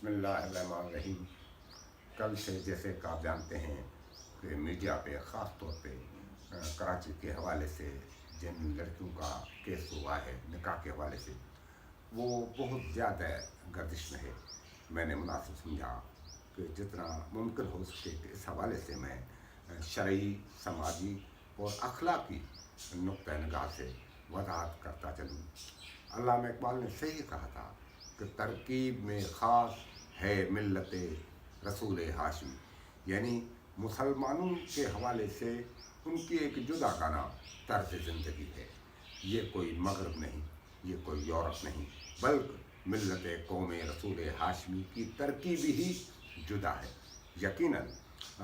बिस्मिल्लाहिर्रहमानिर्रहीम। कल से जैसे कि आप जानते हैं कि मीडिया पे ख़ास तौर पे कराची के हवाले से जिन लड़कियों का केस हुआ है निकाह के हवाले से, वो बहुत ज़्यादा गर्दिश में है। मैंने मुनासिब समझा कि जितना मुमकिन हो सके कि इस हवाले से मैं शरई, समाजी और अखलाकी नुक्ता निगाह से वजाहत करता चलूँ। अल्लामा इकबाल ने सही कहा था कि तरकीब में ख़ास है मिल्लत रसूल हाशिमी, यानी मुसलमानों के हवाले से उनकी एक जुदागाना तर्ज ज़िंदगी है। ये कोई मगरब नहीं, ये कोई यूरोप नहीं, बल्कि मिल्लत कौम रसूल हाशिमी की तरकीब ही जुदा है। यकीनन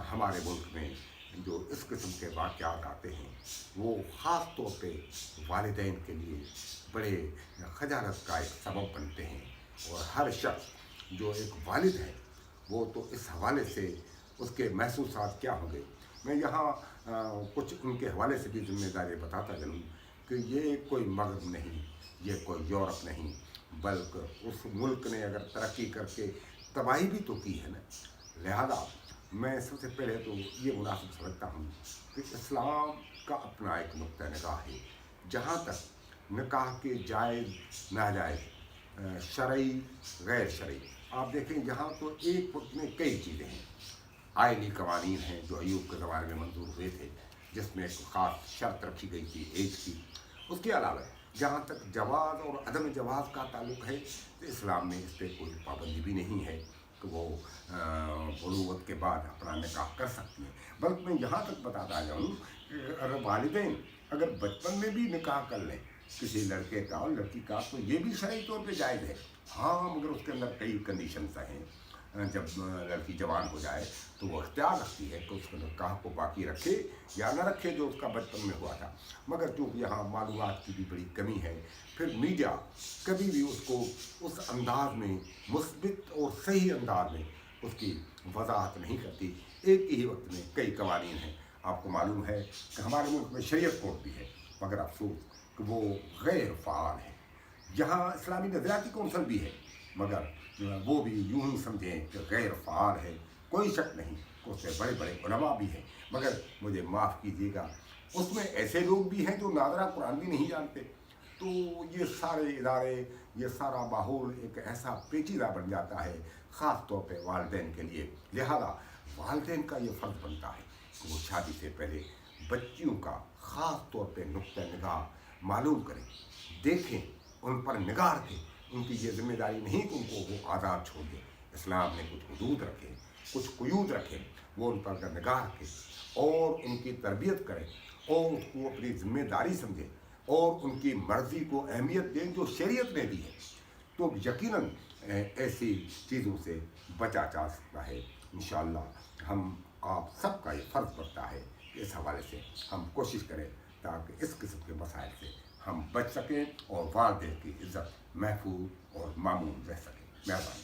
हमारे मुल्क में जो इस किस्म के वाक़यात आते हैं वो ख़ास तौर पे वालिदैन के लिए बड़े खजालत का एक सबब बनते हैं, और हर शख्स जो एक वालिद है वो तो इस हवाले से उसके महसूसात क्या होंगे। मैं यहाँ कुछ उनके हवाले से भी जिम्मेदारी बताता चलूँ कि ये कोई मगरब नहीं, ये कोई यूरोप नहीं, बल्कि उस मुल्क ने अगर तरक्की करके तबाही भी तो की है ना। लिहाजा मैं सबसे पहले तो ये मुनासिब समझता हूँ कि इस्लाम का अपना एक नुक्ता निगाह है जहाँ तक निकाह के जायज़ नाजायज़, शरई गैर शरई। आप देखें यहाँ तो एक वक्त में कई चीज़ें हैं। आइनी कवानीन हैं जो अयूब के ज़माने में मंजूर हुए थे, जिसमें एक ख़ास शर्त रखी गई थी एज की। उसके अलावा जहाँ तक जवाज़ और अदम जवाज़ का ताल्लुक़ है तो इस्लाम में इस पर कोई पाबंदी भी नहीं है कि वो बुलूगत के बाद अपना निकाह कर सकती हैं। बल्कि मैं यहाँ तक बताता जाऊँ कि अगर वालिदैन अगर बचपन में भी निकाह कर लें किसी लड़के का और लड़की का, तो ये भी शरई तौर पे जायज़ है। हाँ, मगर उसके अंदर कई कंडीशंस हैं। जब लड़की जवान हो जाए तो वो इख्तियार रखती है कि उसके निकाह को बाकी रखे या न रखे जो उसका बचपन में हुआ था। मगर चूँकि यहाँ मालूमात की भी बड़ी कमी है, फिर मीडिया कभी भी उसको उस अंदाज में मुस्बित और सही अंदाज में उसकी वजाहत नहीं करती। एक ही वक्त में कई कवानीन हैं। आपको मालूम है कि हमारे मुल्क में शरीयत कोर्ट भी है, मगर अफसोस कि वो गैर फ़ाल है। यहाँ इस्लामी नज़रियाती कौंसल भी है, मगर वो भी यूं ही समझें कि गैर फ़ाल है। कोई शक नहीं कि उसमें बड़े बड़े उलमा भी हैं, मगर मुझे माफ़ कीजिएगा उसमें ऐसे लोग भी हैं जो नादरा कुरान भी नहीं जानते। तो ये सारे इदारे, ये सारा माहौल एक ऐसा पेचीदा बन जाता है ख़ास तौर पे वालिदैन के लिए। लिहाजा वालिदैन का ये फ़र्ज़ बनता है कि वो शादी से पहले बच्चियों का ख़ास तौर पे नुक्ता निगाह मालूम करें, देखें, उन पर निगाह रखें। उनकी ये जिम्मेदारी नहीं कि उनको वो आज़ाद छोड़ दें। इस्लाम ने कुछ हदूद रखे, कुछ क़ुयूद रखे, वो उन पर निगाह रखें और उनकी तरबियत करें और उसको अपनी ज़िम्मेदारी समझें और उनकी मर्ज़ी को अहमियत दें जो शरीयत ने दी है। तो यकीनन ऐसी चीज़ों से बचा जा सकता है। इंशाअल्लाह हम आप सबका ये फ़र्ज़ बनता है कि इस हवाले से हम कोशिश करें ताकि इस किस्म के मसाइल से हम बच सकें और वालिदैन की इज़्ज़त महफूज और मामून रह सके। मेहरबानी।